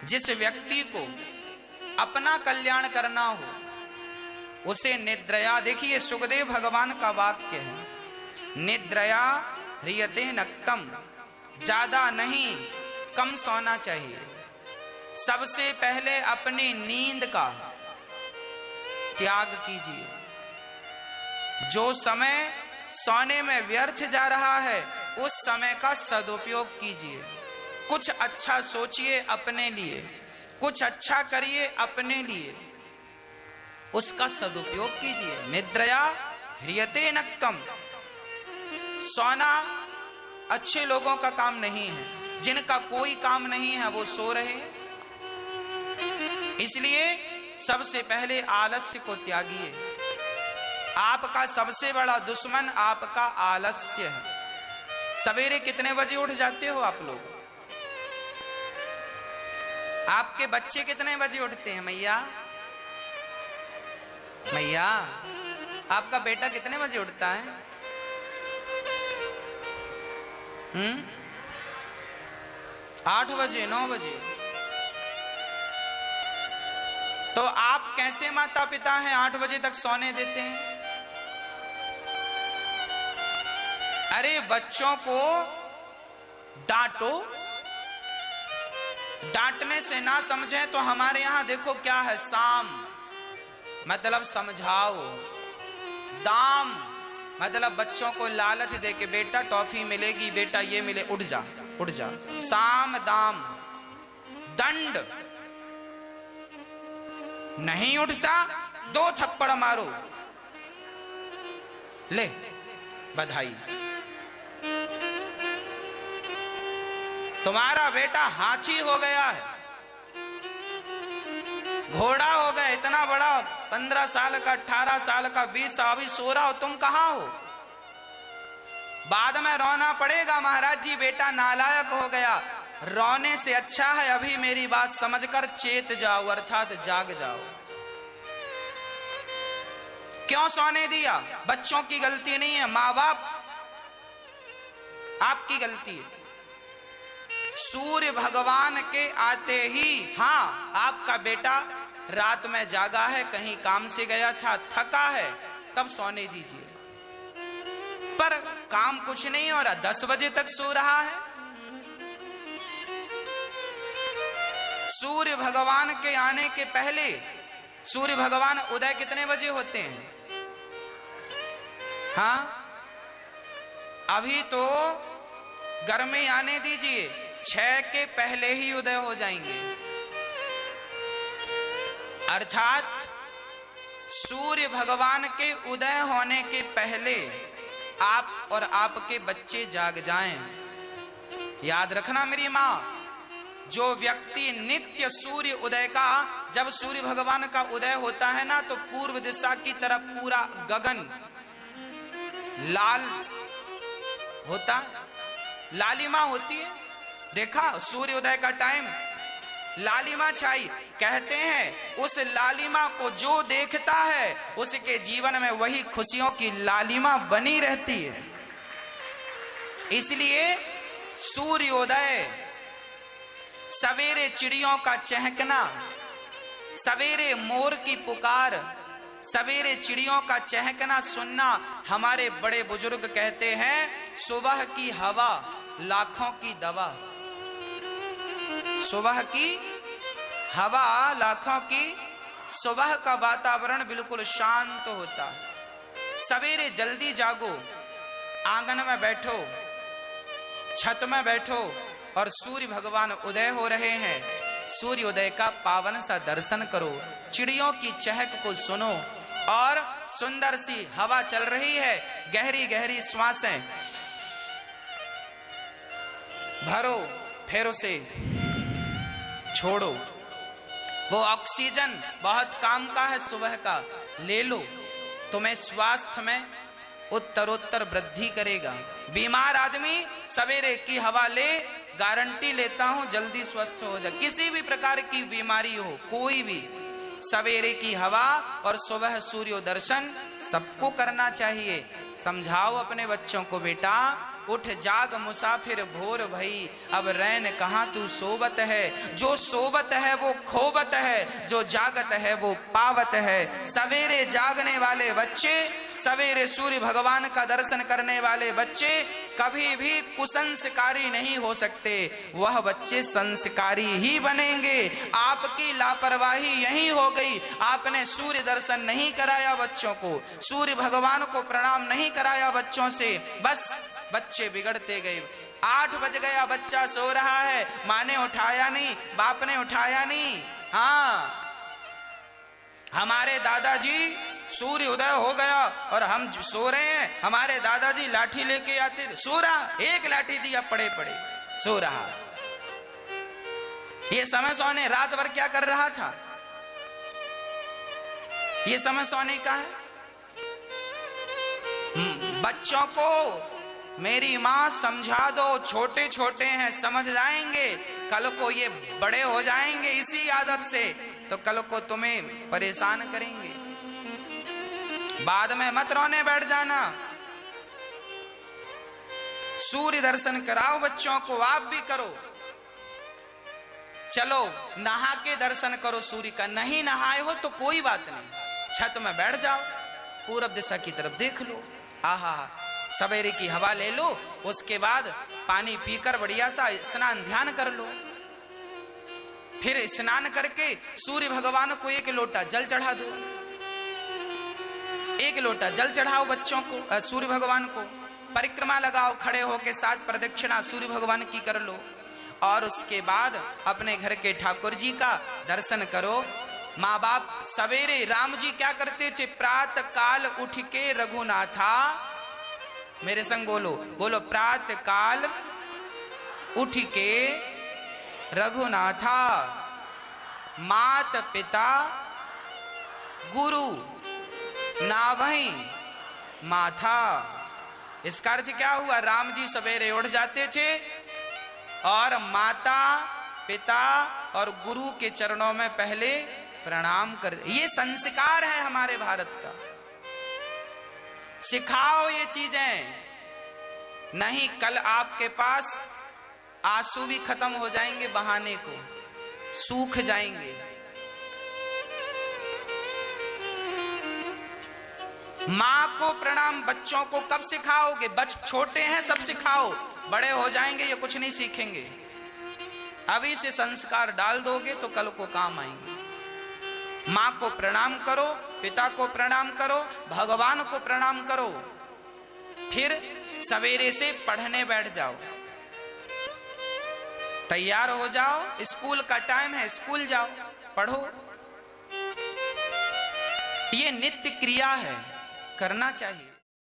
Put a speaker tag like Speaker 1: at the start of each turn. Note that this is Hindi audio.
Speaker 1: जिस व्यक्ति को अपना कल्याण करना हो उसे निद्रया, देखिए सुखदेव भगवान का वाक्य है, निद्रया ह्रियते नक्तम, ज्यादा नहीं कम सोना चाहिए। सबसे पहले अपनी नींद का त्याग कीजिए। जो समय सोने में व्यर्थ जा रहा है उस समय का सदुपयोग कीजिए। कुछ अच्छा सोचिए अपने लिए, कुछ अच्छा करिए अपने लिए, उसका सदुपयोग कीजिए। निद्रया ह्रियते नक्तम, सोना अच्छे लोगों का काम नहीं है, जिनका कोई काम नहीं है वो सो रहे। इसलिए सबसे पहले आलस्य को त्यागिए। आपका सबसे बड़ा दुश्मन आपका आलस्य है। सवेरे कितने बजे उठ जाते हो आप लोग? आपके बच्चे कितने बजे उठते हैं? मैया मैया, आपका बेटा कितने बजे उठता है? 8 बजे, 9 बजे। तो आप कैसे माता पिता हैं 8 बजे तक सोने देते हैं? अरे बच्चों को डांटो, डांटने से ना समझे तो हमारे यहां देखो क्या है, साम मतलब समझाओ, दाम मतलब बच्चों को लालच दे के बेटा टॉफी मिलेगी, बेटा ये मिले, उठ जा उठ जा। साम दाम। दंड, नहीं उठता 2 थप्पड़ मारो, ले बधाई, तुम्हारा बेटा हाथी हो गया है, घोड़ा हो गया, इतना बड़ा 15 साल का, 18 साल का, 20 साल, अभी सो रहा हो, तुम कहां हो? बाद में रोना पड़ेगा, महाराज जी बेटा नालायक हो गया। रोने से अच्छा है अभी मेरी बात समझकर चेत जाओ, अर्थात जाग जाओ। क्यों सोने दिया? बच्चों की गलती नहीं है, मां बाप आपकी गलती है। सूर्य भगवान के आते ही, हाँ आपका बेटा रात में जागा है, कहीं काम से गया था, थका है, तब सोने दीजिए। पर काम कुछ नहीं हो रहा, 10 बजे तक सो रहा है। सूर्य भगवान के आने के पहले, सूर्य भगवान उदय कितने बजे होते हैं? हाँ, अभी तो गर्मी आने दीजिए, 6 के पहले ही उदय हो जाएंगे। अर्थात सूर्य भगवान के उदय होने के पहले आप और आपके बच्चे जाग जाएं। याद रखना मेरी मां, जो व्यक्ति नित्य सूर्य उदय का, जब सूर्य भगवान का उदय होता है ना, तो पूर्व दिशा की तरफ पूरा गगन लाल होता, लालिमा होती है। देखा सूर्य उदय का टाइम, लालिमा छाई। कहते हैं उस लालिमा को जो देखता है उसके जीवन में वही खुशियों की लालिमा बनी रहती है। इसलिए सूर्योदय, सवेरे चिड़ियों का चहकना, सवेरे मोर की पुकार, सवेरे चिड़ियों का चहकना सुनना, हमारे बड़े बुजुर्ग कहते हैं सुबह की हवा लाखों की दवा। सुबह की हवा लाखों की, सुबह का वातावरण बिल्कुल शांत होता है। सवेरे जल्दी जागो, आंगन में बैठो, छत में बैठो और सूर्य भगवान उदय हो रहे हैं, सूर्योदय का पावन सा दर्शन करो, चिड़ियों की चहक को सुनो और सुंदर सी हवा चल रही है, गहरी गहरी श्वासें भरो, फिर उसे छोड़ो। वो ऑक्सीजन बहुत काम का है, सुबह का ले लो, तुम्हें स्वास्थ्य में उत्तरोत्तर वृद्धि करेगा। बीमार आदमी सवेरे की हवा ले, गारंटी लेता हूं जल्दी स्वस्थ हो जाए। किसी भी प्रकार की बीमारी हो, कोई भी, सवेरे की हवा और सुबह सूर्य दर्शन सबको करना चाहिए। समझाओ अपने बच्चों को, बेटा उठ जाग मुसाफिर भोर भई, अब रैन कहाँ तू सोवत है। जो सोवत है वो खोवत है, जो जागत है वो पावत है। सवेरे जागने वाले बच्चे, सवेरे सूर्य भगवान का दर्शन करने वाले बच्चे कभी भी कुसंस्कारी नहीं हो सकते, वह बच्चे संस्कारी ही बनेंगे। आपकी लापरवाही यही हो गई, आपने सूर्य दर्शन नहीं कराया बच्चों को, सूर्य भगवान को प्रणाम नहीं कराया बच्चों से, बस बच्चे बिगड़ते गए। 8 बज गया, बच्चा सो रहा है, माँ ने उठाया नहीं, बाप ने उठाया नहीं। हाँ, हमारे दादाजी सूर्य उदय हो गया और हम सो रहे हैं, हमारे दादाजी लाठी लेके आते थे, सो रहा, एक लाठी दिया पड़े पड़े सो रहा। ये समय सोने, रात भर क्या कर रहा था? ये समय सोने का है। बच्चों को मेरी मां समझा दो, छोटे छोटे हैं समझ जाएंगे, कल को ये बड़े हो जाएंगे इसी आदत से, तो कल को तुम्हें परेशान करेंगे। बाद में मत रोने बैठ जाना। सूर्य दर्शन कराओ बच्चों को, आप भी करो। चलो नहा के दर्शन करो सूर्य का, नहीं नहाए हो तो कोई बात नहीं, छत में बैठ जाओ, पूरब दिशा की तरफ देख लो, आहा सवेरे की हवा ले लो, उसके बाद पानी पीकर बढ़िया सा स्नान ध्यान कर लो। फिर स्नान करके सूर्य भगवान को 1 लोटा जल चढ़ा दो, 1 लोटा जल चढ़ाओ बच्चों को, सूर्य भगवान को। परिक्रमा लगाओ, खड़े होके 7 प्रदक्षिणा सूर्य भगवान की कर लो, और उसके बाद अपने घर के ठाकुर जी का दर्शन करो। माँ बाप सवेरे, राम जी क्या करते थे? प्रातः काल उठ के रघुनाथा, मेरे संग बोलो, बोलो, प्रातः काल उठ के रघुनाथा, मात पिता गुरु नावहीं माथा। इसका अर्थ क्या हुआ? राम जी सवेरे उठ जाते थे और माता पिता और गुरु के चरणों में पहले प्रणाम कर। ये संस्कार है हमारे भारत का, सिखाओ ये चीजें, नहीं कल आपके पास आंसू भी खत्म हो जाएंगे, बहाने को सूख जाएंगे। माँ को प्रणाम बच्चों को कब सिखाओगे? छोटे हैं सब सिखाओ, बड़े हो जाएंगे ये कुछ नहीं सीखेंगे। अभी से संस्कार डाल दोगे तो कल को काम आएंगे। माँ को प्रणाम करो, पिता को प्रणाम करो, भगवान को प्रणाम करो, फिर सवेरे से पढ़ने बैठ जाओ, तैयार हो जाओ, स्कूल का टाइम है, स्कूल जाओ, पढ़ो। ये नित्य क्रिया है, करना चाहिए।